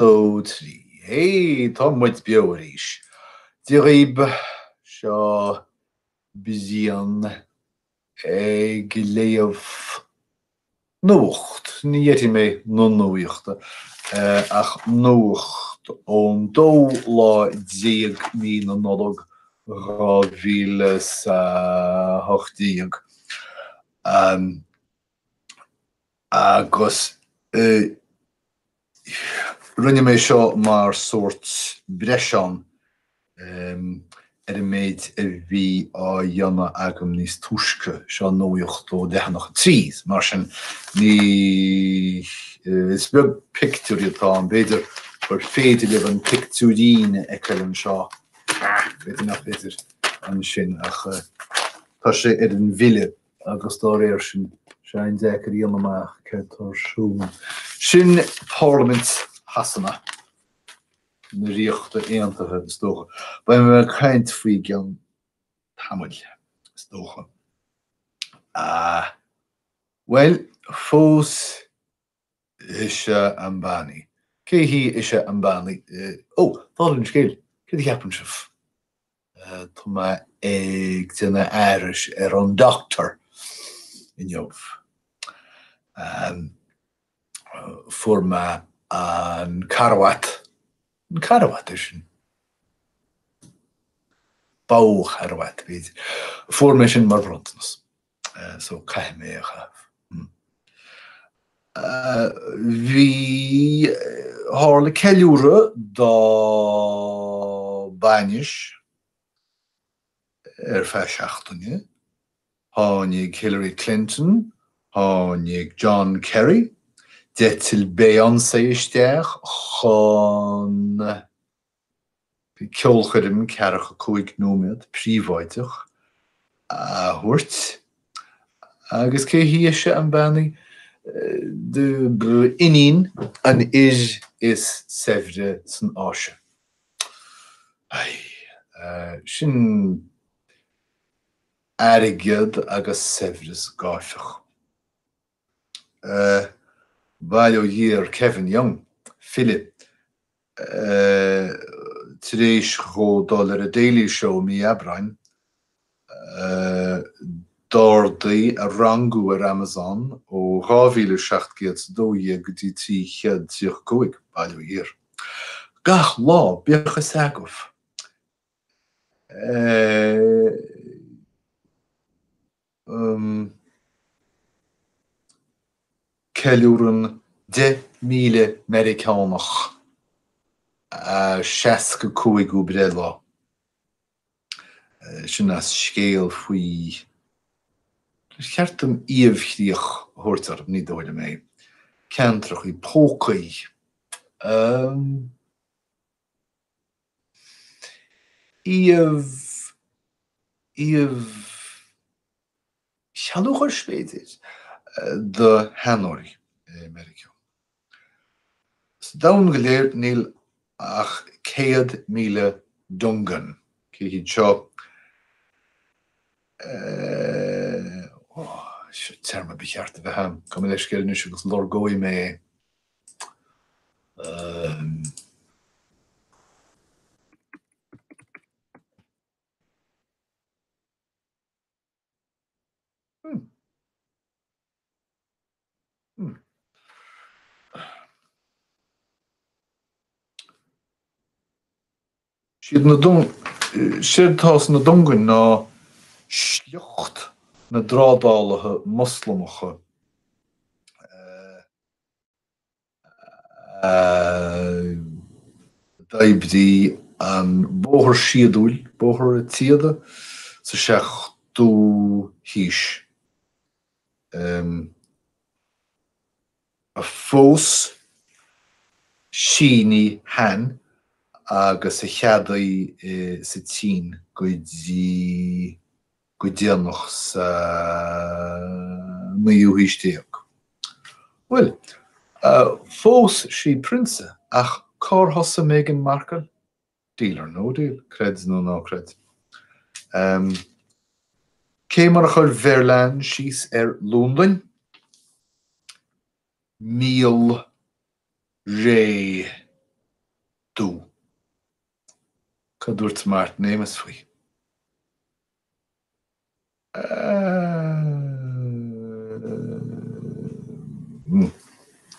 Totally. Hey, Tom with Bioris. Círéib seo bizian geléamh Nuacht. Ní mé non nuachta. Ach Nuacht ón 2010 na nolog rá hochtíag. Agus rinne mé seo mar soort breisián méid a bhí á dhéanna agam níos túisce seo nuacht ó deannach tríd, mar sin ní is beg pictúí atá an beidir gur féidir le an pictúríne eceann seo beidir nach beidir an sin ach tá sé ar an bhile agus dá réir sin sein deachar dhéanam amach cetársún. Sin Pharlaimint hasanna na riochta éantathe stocha. Ba me caint faoi gan tamil stocha. Well, fós Isha Ambani. Cé hí Isha Ambani? Fáilinn scéil, cé dí ceapan sibh? Tá ma ag duna Irish ar an doctor in Jobh. Fuair ma an Carawat. An Carawat is sin. Bó Carawat bhíd. Fuair me sin mar brontas. So caiith mé a chaf. Bhí tharla ceiliúra dá bainis ar feadh seachtaine. Tháinig Hillary Clinton, tháinig John Kerry, detil Beyoncé isteach chun ceolchuidim cearcha cúig nóiméad príomháideach a thuairt. Agus cé hí Isha Ambani de inín an is saimhre san áise. Sin airgead agus saimhras gáiseach. Bailó dír Kevin Young, Philip, Theresa go dul ar a Daily Show mí Abrain, Dordaí a rangú ar Amazon ó 2017 go dtí 3 bailó dír. Gach lá bíocha sagmh. Ceiliúran 10,000 Meiriceánach 65 brela. Sin as scéal faoi cheartm íomhchríoch thuirtar ní dóide mé. Ceantrach í pócaí. Íomh Seanúchar spéidir de Hanóirí Meiriceá. Dawn go léir níl ach 100,000 dungan. Cé hí seo terma becheart a bheit ham. Come leis céir nu agus lor gói mé Siad tás na dungan ná sliocht na drádálathe moslamacha daibdí an bóthar siadúil, bóthar a tíada sa seachtú híis. A fós síní hen agus a cheadaí sa tín go déanach sa naíúhíisteach. Well, fós sí prince ach cárthosa Meghan Markle, díl ar nó díl, creds nó ná cred. Cé mar a chur Bheirleán síos ar Lúndain, 1,000 ré Cadwrt Mart Nemes fwy.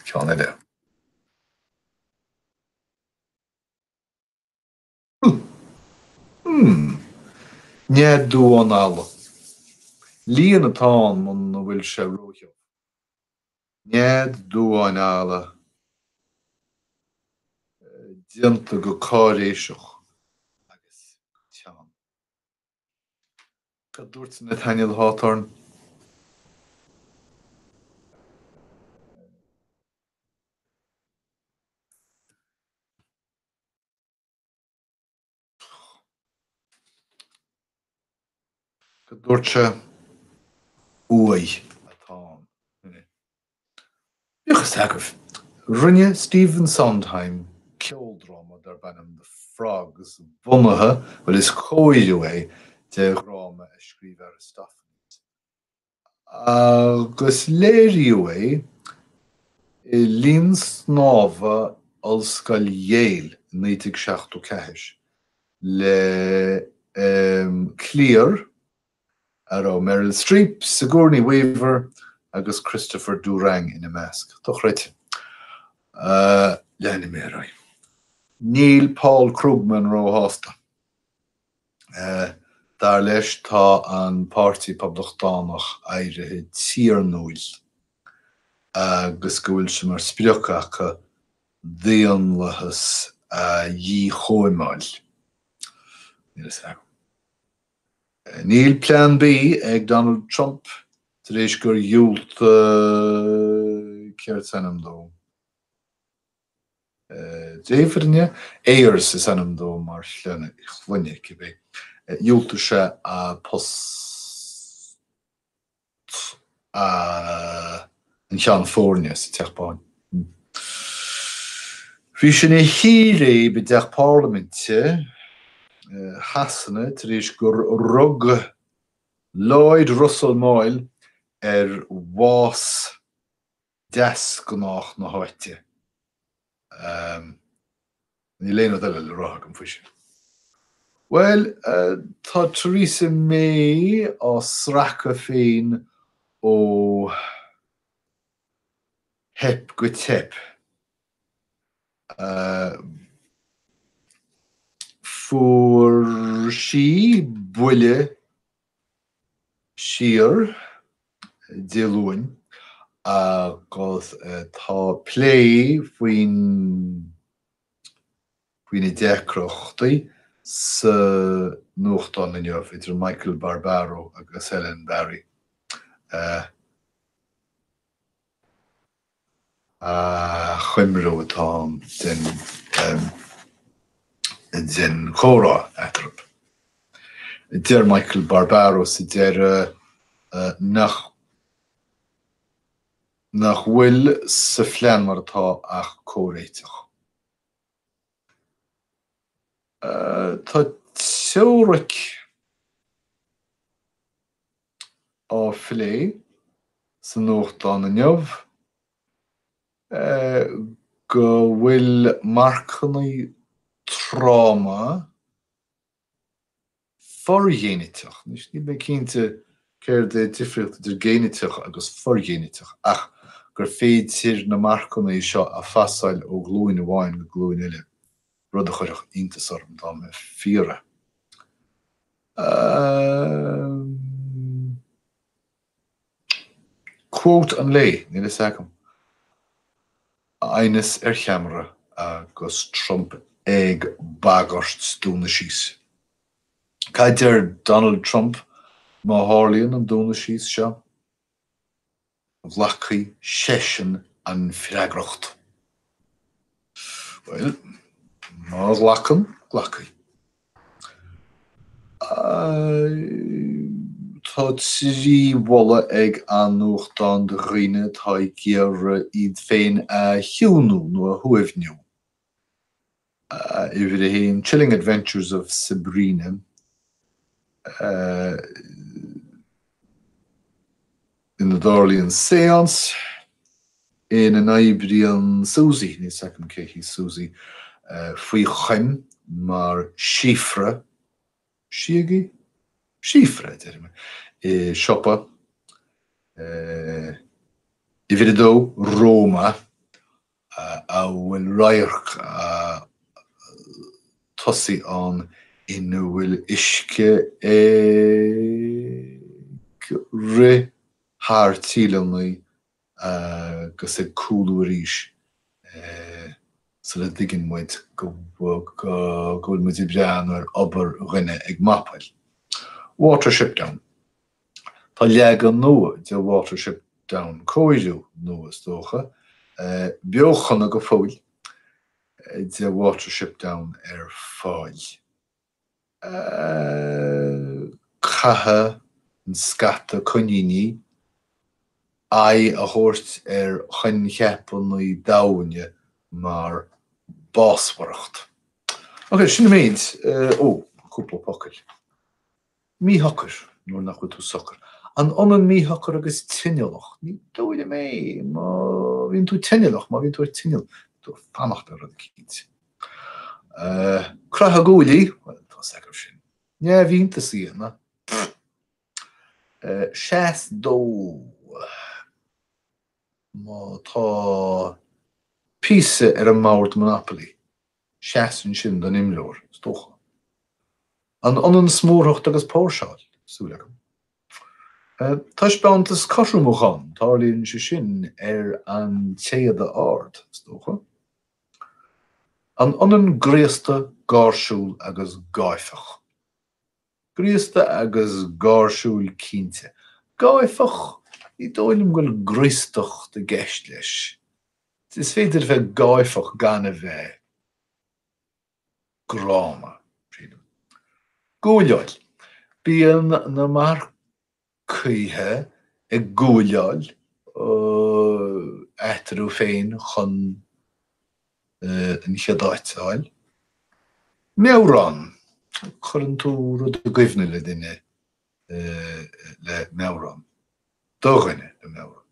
Ciao ne de. Nie dú an alla. Líon atá man na bhfuil sé roithio. Nie dú an alla. Dianta go cáréisioch. Agus tean. Cadwrt Nathaniel Hawthorne. Cadwrt sé uai atá. Buchas agah. Rinne Stephen Sondheim ceoldrama dar bannam The Frogs bunathe bhfuil is cóidú é de ráma a scríb Aristophanes. Agus léiríú é I líon snámha ollscoil Yale 1964 le clíor ará Meryl Streep, Sigourney Weaver agus Christopher Durang ina measc. Doch réit. Lena Meiriceá. Neil Paul Krugman ró hásta. Dar leis tá an pártaí poblachtánaach éirithe Tiarnúil. Agus go bhfuil sé mar spriocacha dhéanlachas dhí chóimáil. Níl Plan B ag Donald Trump tar éis gur dhiúlt céirt sanam dó. Déifirne Ayers is anam dó mar slenne chluinne cibé. Dhiúlta sé a post in California sa teachbáin. Bhí sin é Círéib I deach Pharlaiminte hasanna tar éis gur rug Lloyd Russell Moyle bhás deas gnách na háite. Ní léana eile le ratha an faoi sin. Well, tá Theresa May á sracha féin ó hep go tep. Fuair sí buile siar déalúin agus tá play faoin i deacrochtaí sa nuachtán inniuh idir Michael Barbaro agus Helen Barry. Chuimrú atá den chórá etrap. Deir Michael Barbaro sa deir nach bhfuil sa phlean mar atá ach córéiteach. Tá teoiric á phlé sa nuachtán inniuh go bhfuil marcannaí tráma forgéiniteach. Ní mé cinnte céir de difriúcht idir géiniteach agus forgéiniteach ach gur féad tír na marcannaí seo a fasáil ó glúin amháin go glúin uile. Rud a chuireach iontas orm dá me fíre. Quote an lei, níl is agam. Ainas cheamara agus Trump ag bagart dúna síos. Caidir Donald Trump má hálíonn an dúna síos seo bhlacaí sesin an freagracht. Well, má ghlacan, ghlacaí. Tá trí bhla ag an nuachtán deghine tá gur iad féin a hiúnú nó a thuamhniú. I bhfuil héin Chilling Adventures of Sabrina in the Darlian Seance in an Ibrian Susie, ní sacm cé hí Susie, faoi chaim mar sífre, síigi? Sífre, siopa, I bhíadó Roma a bhfuil rairc tosaí an ina bhfuil isce ri thar tíleannaí agus cúlú arís sa le diggin muid go bhfuil muid I brean ar obair rinne ag mappail. Watership Down. Tá leag an nua de Watership Down cóidú nua stócha. Beochanna go fóil de Watership Down ar fáil. Catha an scata coníní a thuirt ar chuin cheapan í daune mar básmharacht. Ok, sinna méid, cúpla pocail. Míthachar, nuair nach chu tú sochar. An onan míthachar agus tinnealach. Ní dóide mé, má bhíonn tú tinnealach, má bhíonn tú tinneal. Tú fannacht ar an cíd. Cratha gúlaí, tá sacr sin. Ne, bhínta síana. Seas dó. Má tá písa ar an mabhairt Monopoly. Seasan sin don imleoir, stócha. An onan smórthacht agus póirseáil, súlacham. Tá beantas cosrúmachán, tárlíonn sé sin ar an téad ard, stócha. An onan gréasta gáirsúil agus gáifach. Gréasta agus gáirsúil cínte. Gáifach, I dóilm goil gréastach de gceist leis. Is féidir bheith gáifach gan a bheith gráma. Gúileáil. Bíon na mar cuithe ag gúileáil étarú féin chun an cheadáitáil. Meabhrán. Churann tú rud a gcuimhne le duine le meabhrán. Dóghine le meabhrán.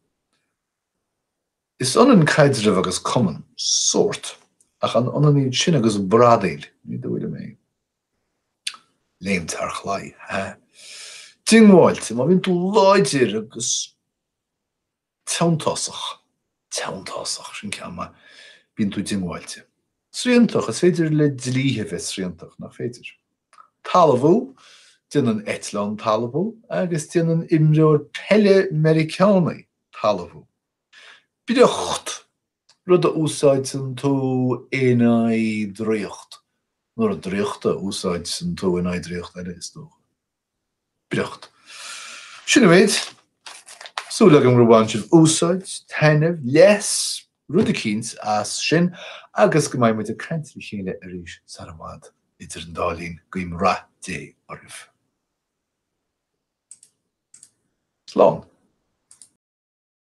Is onan caidirh agus cumann, sort, ach an onan iad sin agus bradail, ní dóide mé. Léimt ar chlai, ha? Dingháilte, má bhíonn tú láidir agus teantasach. Teantasach, sin ceama, bhíonn tú dingháilte. Sriantach, is féidir le dlíthe bheith sriantach nach féidir. Talamhú, déanann Eitleán talamhú, agus déanann imreoir pelle Meiriceánaí talamhú. Breacht, rud a úsáidsan tú éanaí dríocht. Nuair a dríochta úsáidsan tú éanaí dríocht ar is dócha. Breacht. Sinna méid, súlagam rúbáin sin úsáid, tainmh, leas, rud a cíns as sin, agus go mbeidh muid a creintrí chéile arís sa amhád idir an dálín goim rá dé oribh. Slán.